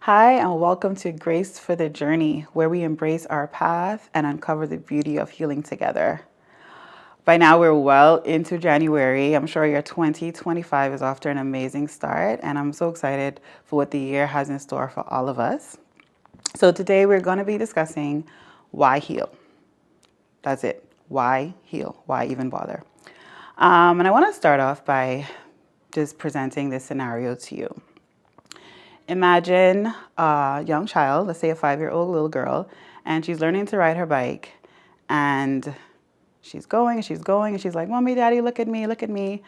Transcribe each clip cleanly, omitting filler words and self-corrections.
Hi, and welcome to Grace for the Journey, where we embrace our path and uncover the beauty of healing together. By now, we're well into January. I'm sure your 2025 is off to an amazing start, and I'm so excited for what the year has in store for all of us. So, today we're going to be discussing why heal. That's it. Why heal? Why even bother? And I want to start off by just presenting this scenario to you. Imagine a young child, let's say a 5-year-old little girl, and she's learning to ride her bike, and she's going and she's going, and she's like, "Mommy, Daddy, look at me, look at me."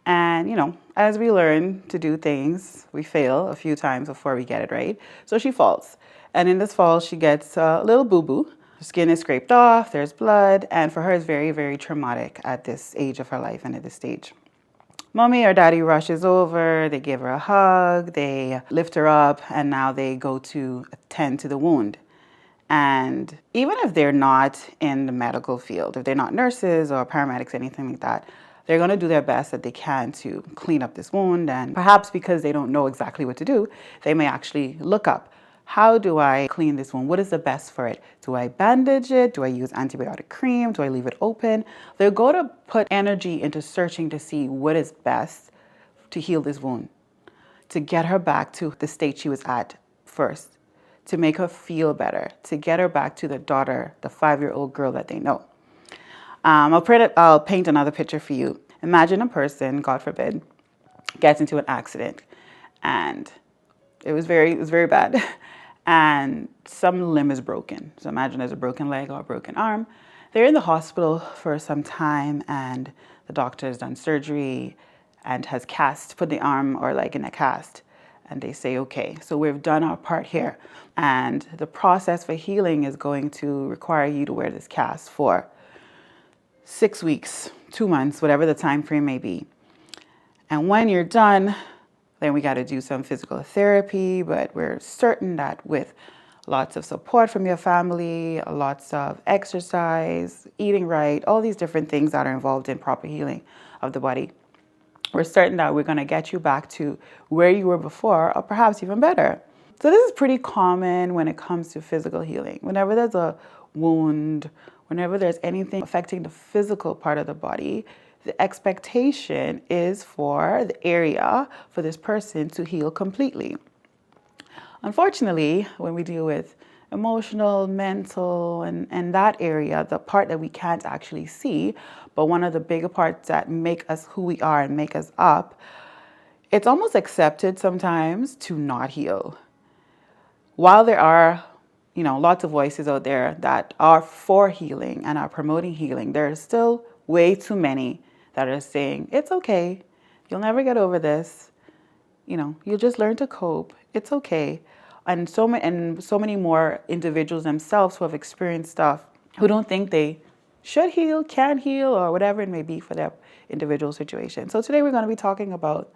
And, as we learn to do things, we fail a few times before we get it right. So she falls. And in this fall, she gets a little boo-boo. Her skin is scraped off, there's blood, and for her, it's very, very traumatic at this age of her life and at this stage. Mommy or daddy rushes over, they give her a hug, they lift her up, and now they go to attend to the wound. And even if they're not in the medical field, if they're not nurses or paramedics, anything like that, they're going to do their best that they can to clean up this wound. And perhaps because they don't know exactly what to do, they may actually look up, how do I clean this wound? What is the best for it? Do I bandage it? Do I use antibiotic cream? Do I leave it open? They're going to put energy into searching to see what is best to heal this wound, to get her back to the state she was at first, to make her feel better, to get her back to the daughter, the 5-year-old girl that they know. I'll paint another picture for you. Imagine a person, God forbid, gets into an accident, and it was very bad, and some limb is broken. So imagine there's a broken leg or a broken arm. They're in the hospital for some time, and the doctor has done surgery and has put the arm or leg in a cast. And they say, okay, so we've done our part here. And the process for healing is going to require you to wear this cast for 6 weeks, 2 months, whatever the time frame may be. And when you're done, then we got to do some physical therapy, but we're certain that with lots of support from your family, lots of exercise, eating right, all these different things that are involved in proper healing of the body, we're certain that we're going to get you back to where you were before, or perhaps even better. So this is pretty common when it comes to physical healing. Whenever there's a wound, whenever there's anything affecting the physical part of the body, the expectation is for the area for this person to heal completely. Unfortunately, when we deal with emotional, mental, and that area, the part that we can't actually see, but one of the bigger parts that make us who we are and make us up, it's almost accepted sometimes to not heal. While there are, lots of voices out there that are for healing and are promoting healing, there are still way too many that are saying, it's okay, you'll never get over this, you'll just learn to cope, it's okay. And so many more individuals themselves who have experienced stuff, who don't think they should heal, can heal, or whatever it may be for their individual situation. So today we're going to be talking about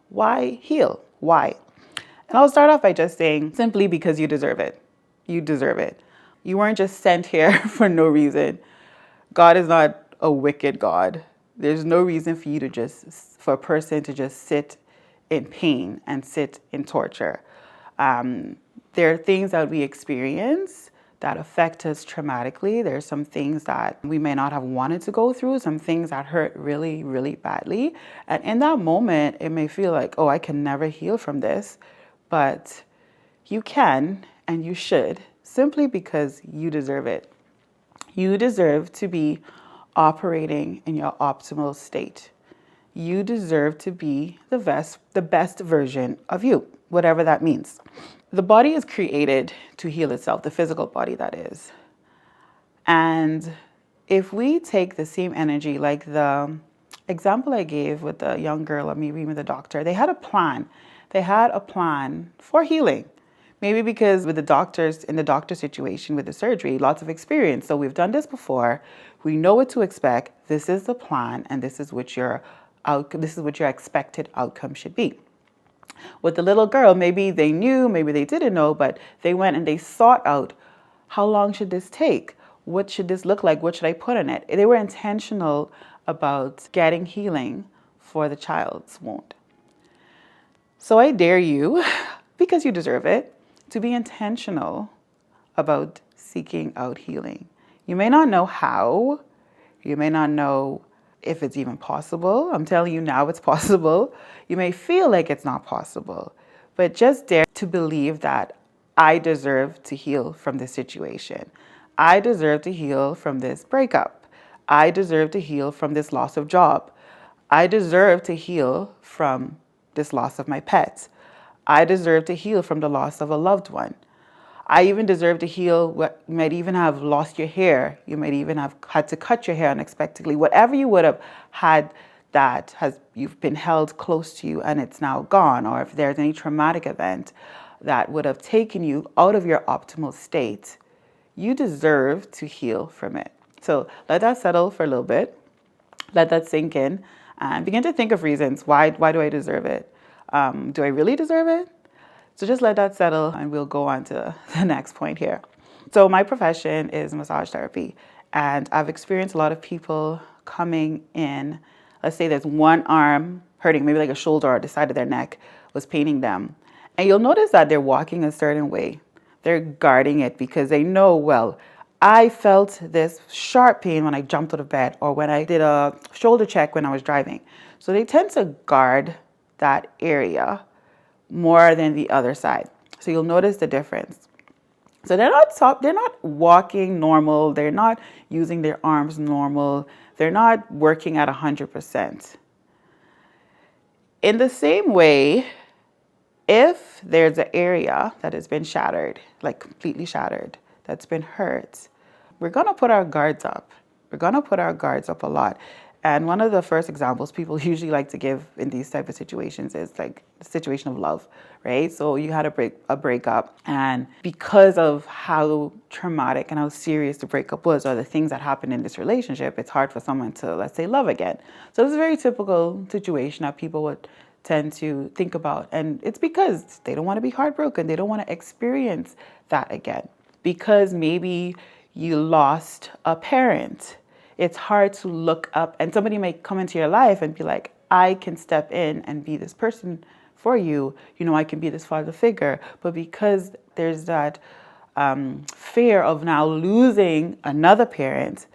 why heal, why. And I'll start off by just saying, simply because you deserve it. You deserve it. You weren't just sent here for no reason. God is not a wicked God. There's no reason for a person to just sit in pain and sit in torture. There are things that we experience that affect us traumatically. There's some things that we may not have wanted to go through, some things that hurt really, really badly. And in that moment, it may feel like, oh, I can never heal from this. But you can and you should, simply because you deserve it. You deserve to be operating in your optimal state. You deserve to be the best version of you, whatever that means. The body is created to heal itself, the physical body, that is. And if we take the same energy, like the example I gave with the young girl, or maybe even the doctor, they had a plan. They had a plan for healing. Maybe because with the doctors, in the doctor situation with the surgery, lots of experience. So we've done this before. We know what to expect. This is the plan, and this is what your expected outcome should be. With the little girl, maybe they knew, maybe they didn't know, but they went and they sought out, how long should this take? What should this look like? What should I put in it? They were intentional about getting healing for the child's wound. So I dare you, because you deserve it, to be intentional about seeking out healing. You may not know how, you may not know if it's even possible. I'm telling you now it's possible. You may feel like it's not possible, but just dare to believe that I deserve to heal from this situation. I deserve to heal from this breakup. I deserve to heal from this loss of job. I deserve to heal from this loss of my pets. I deserve to heal from the loss of a loved one. I even deserve to heal. What you might even have lost your hair. You might even have had to cut your hair unexpectedly. Whatever you would have had that has you've been held close to you and it's now gone, or if there's any traumatic event that would have taken you out of your optimal state, you deserve to heal from it. So let that settle for a little bit. Let that sink in and begin to think of reasons. Why do I deserve it? Do I really deserve it? So just let that settle and we'll go on to the next point here. So my profession is massage therapy, and I've experienced a lot of people coming in. Let's say there's one arm hurting, maybe like a shoulder or the side of their neck was paining them. And you'll notice that they're walking a certain way. They're guarding it because they know, well, I felt this sharp pain when I jumped out of bed or when I did a shoulder check when I was driving. So they tend to guard that area more than the other side. So you'll notice the difference. So they're not walking normal, they're not using their arms normal, they're not working at 100%. In the same way, if there's an area that has been shattered, like completely shattered, that's been hurt, we're gonna put our guards up. We're gonna put our guards up a lot. And one of the first examples people usually like to give in these type of situations is like the situation of love, right? So you had a breakup, and because of how traumatic and how serious the breakup was, or the things that happened in this relationship, it's hard for someone to, let's say, love again. So it's a very typical situation that people would tend to think about, and it's because they don't want to be heartbroken. They don't want to experience that again. Because maybe you lost a parent, it's hard to look up, and somebody might come into your life and be like, I can step in and be this person for you. You know, I can be this father figure. But because there's that fear of now losing another parent,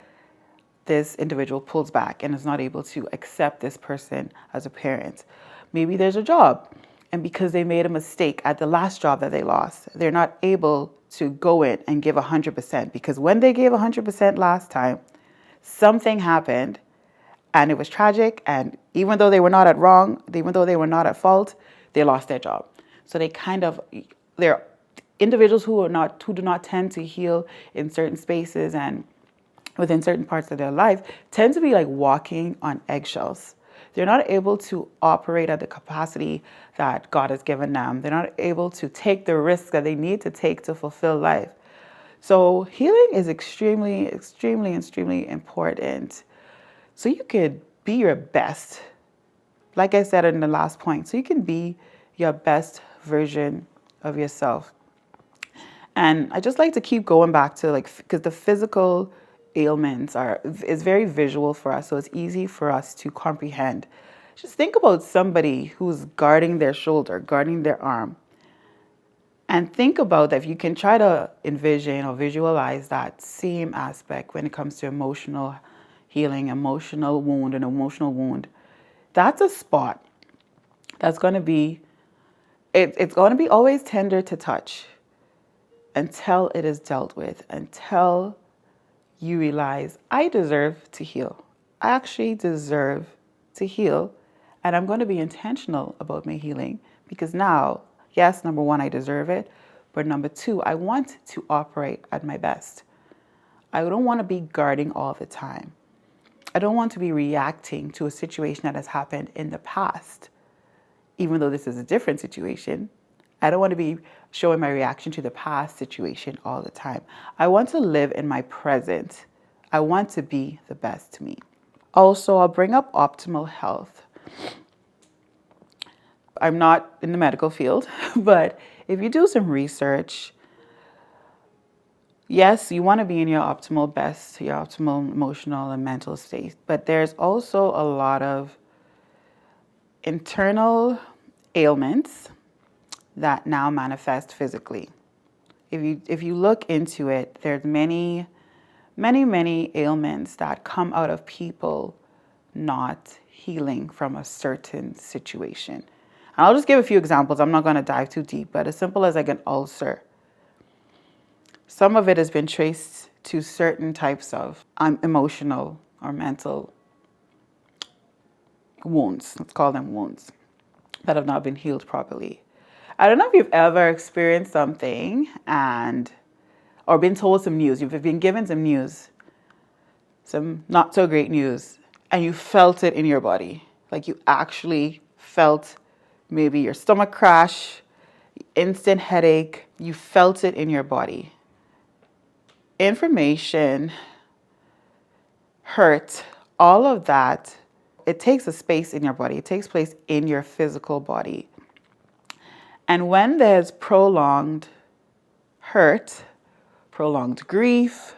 this individual pulls back and is not able to accept this person as a parent. Maybe there's a job, and because they made a mistake at the last job that they lost, they're not able to go in and give 100%, because when they gave 100% last time, something happened and it was tragic, and even though they were not at fault, they lost their job. So they're individuals who do not tend to heal in certain spaces and within certain parts of their life tend to be like walking on eggshells. They're not able to operate at the capacity that God has given them. They're not able to take the risks that they need to take to fulfill life. So healing is extremely, extremely, extremely important. So you could be your best. Like I said in the last point, so you can be your best version of yourself. And I just like to keep going back to because the physical ailments is very visual for us, so it's easy for us to comprehend. Just think about somebody who's guarding their shoulder, guarding their arm. And think about that. If you can try to envision or visualize that same aspect when it comes to emotional healing, emotional wound, that's a spot that's going to be, it's going to be always tender to touch until it is dealt with, until you realize, I deserve to heal. I actually deserve to heal, and I'm going to be intentional about my healing, because now, yes, number one, I deserve it, but number two, I want to operate at my best. I don't want to be guarding all the time. I don't want to be reacting to a situation that has happened in the past, even though this is a different situation. I don't want to be showing my reaction to the past situation all the time. I want to live in my present. I want to be the best to me. Also, I'll bring up optimal health. I'm not in the medical field, but if you do some research, yes, you want to be in your optimal best, your optimal emotional and mental state, but there's also a lot of internal ailments that now manifest physically. if you look into it, there's many ailments that come out of people not healing from a certain situation. And I'll just give a few examples. I'm not going to dive too deep, but as simple as like an ulcer. Some of it has been traced to certain types of emotional or mental wounds. Let's call them wounds that have not been healed properly. I don't know if you've ever experienced something or been told some news. You've been given some news, some not so great news, and you felt it in your body. Like you actually felt maybe your stomach crash, instant headache. You felt it in your body. Information, hurt, all of that, it takes a space in your body. It takes place in your physical body. And when there's prolonged hurt, prolonged grief,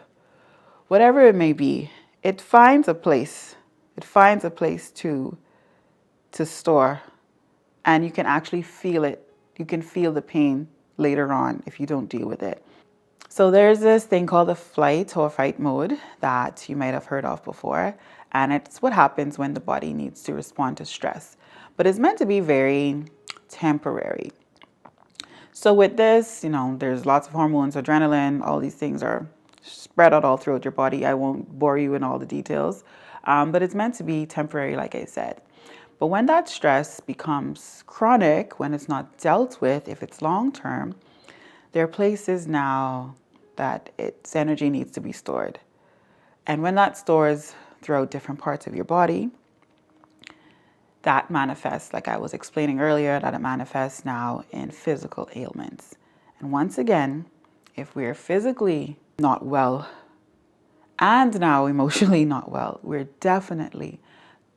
whatever it may be, it finds a place. It finds a place to store. And you can actually feel it. You can feel the pain later on if you don't deal with it. So there's this thing called the flight or fight mode that you might have heard of before. And it's what happens when the body needs to respond to stress. But it's meant to be very temporary. So with this, there's lots of hormones, adrenaline, all these things are spread out all throughout your body. I won't bore you in all the details, but it's meant to be temporary, like I said. But when that stress becomes chronic, when it's not dealt with, if it's long term, there are places now that its energy needs to be stored. And when that stores throughout different parts of your body, that manifests, like I was explaining earlier, that it manifests now in physical ailments. And once again, if we're physically not well and now emotionally not well, we're definitely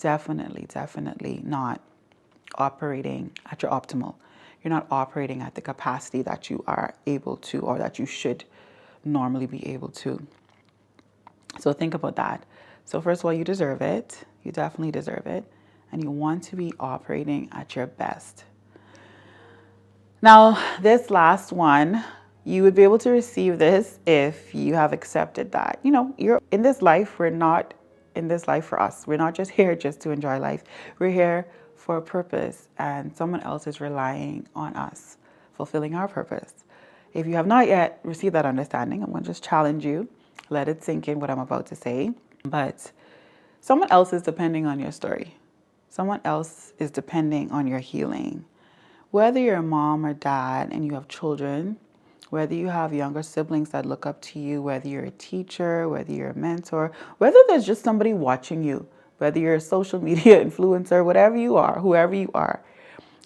not operating at your optimal. You're not operating at the capacity that you are able to or that you should normally be able to. So think about that. So first of all, you deserve it. You definitely deserve it. And you want to be operating at your best. Now, this last one, you would be able to receive this if you have accepted that, you're in this life. We're not in this life for us. We're not just here just to enjoy life. We're here for a purpose, and someone else is relying on us, fulfilling our purpose. If you have not yet received that understanding, I'm going to just challenge you. Let it sink in what I'm about to say. But someone else is depending on your story. Someone else is depending on your healing. Whether you're a mom or dad and you have children, whether you have younger siblings that look up to you, whether you're a teacher, whether you're a mentor, whether there's just somebody watching you, whether you're a social media influencer, whatever you are, whoever you are,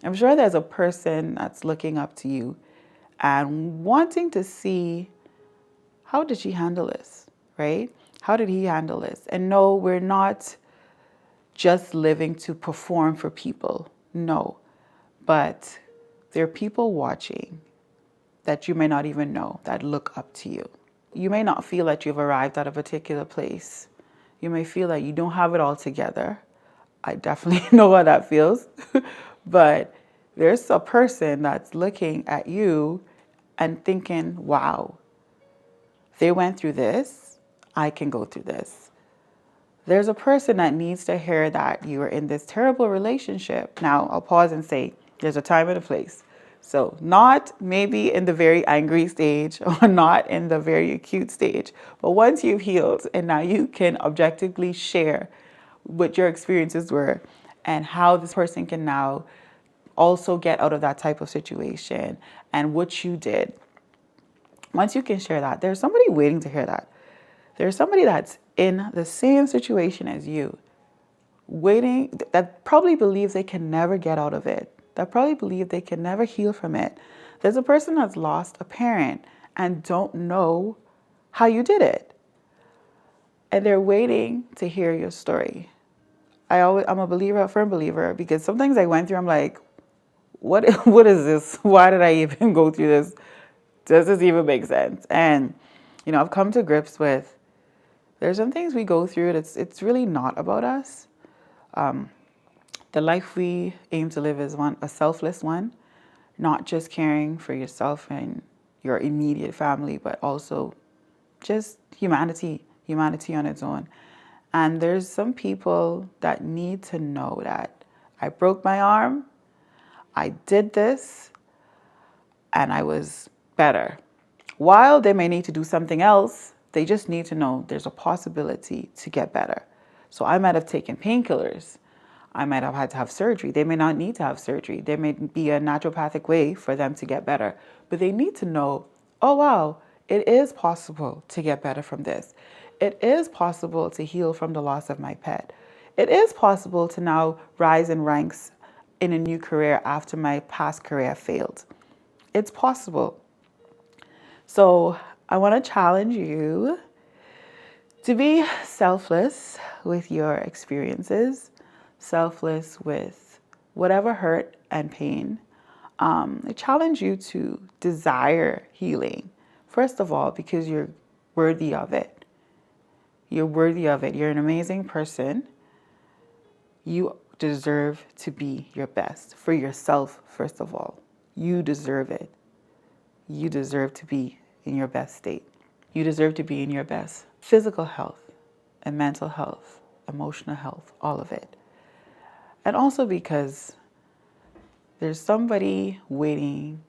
I'm sure there's a person that's looking up to you and wanting to see, how did she handle this, right? How did he handle this? And no, we're not just living to perform for people. No, but there are people watching that you may not even know that look up to you. You may not feel that you've arrived at a particular place. You may feel that you don't have it all together. I definitely know how that feels. But there's a person that's looking at you and thinking, wow, they went through this. I can go through this. There's a person that needs to hear that you are in this terrible relationship. Now, I'll pause and say, there's a time and a place. So not maybe in the very angry stage or not in the very acute stage, but once you've healed and now you can objectively share what your experiences were and how this person can now also get out of that type of situation and what you did. Once you can share that, there's somebody waiting to hear that. There's somebody that's in the same situation as you, waiting, that probably believes they can never get out of it, that probably believe they can never heal from it. There's a person that's lost a parent and don't know how you did it. And they're waiting to hear your story. I'm a believer, a firm believer, because some things I went through, I'm like, what is this? Why did I even go through this? Does this even make sense? And, I've come to grips with, there's some things we go through, it's really not about us. The life we aim to live is a selfless one, not just caring for yourself and your immediate family, but also just humanity on its own. And there's some people that need to know that I broke my arm, I did this, and I was better. While they may need to do something else, they just need to know there's a possibility to get better. So I might have taken painkillers. I might have had to have surgery. They may not need to have surgery. There may be a naturopathic way for them to get better. But they need to know, oh, wow, it is possible to get better from this. It is possible to heal from the loss of my pet. It is possible to now rise in ranks in a new career after my past career failed. It's possible. So I want to challenge you to be selfless with your experiences, selfless with whatever hurt and pain. I challenge you to desire healing, first of all, because you're worthy of it. You're worthy of it. You're an amazing person. You deserve to be your best for yourself, first of all. You deserve it. You deserve to be in your best state. You deserve to be in your best physical health and mental health, emotional health, all of it. And also because there's somebody waiting,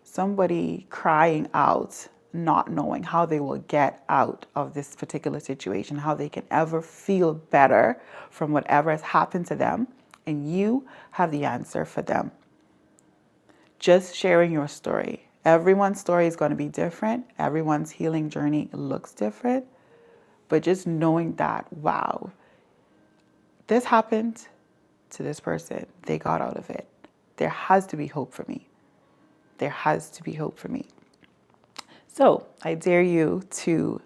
somebody crying out, not knowing how they will get out of this particular situation, how they can ever feel better from whatever has happened to them. And you have the answer for them. Just sharing your story. Everyone's story is going to be different. Everyone's healing journey looks different. But just knowing that, wow, this happened to this person. They got out of it. There has to be hope for me. There has to be hope for me. So I dare you to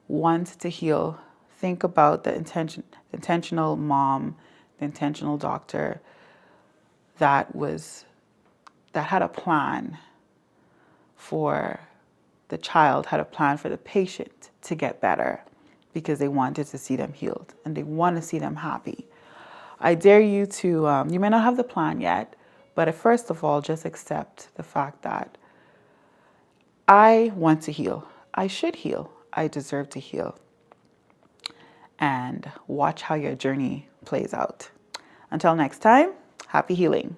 want to heal. Think about the intentional mom, the intentional doctor that had a plan for the child, had a plan for the patient to get better because they wanted to see them healed and they want to see them happy. I dare you to, you may not have the plan yet, but first of all, just accept the fact that I want to heal. I should heal. I deserve to heal. And watch how your journey plays out. Until next time, happy healing.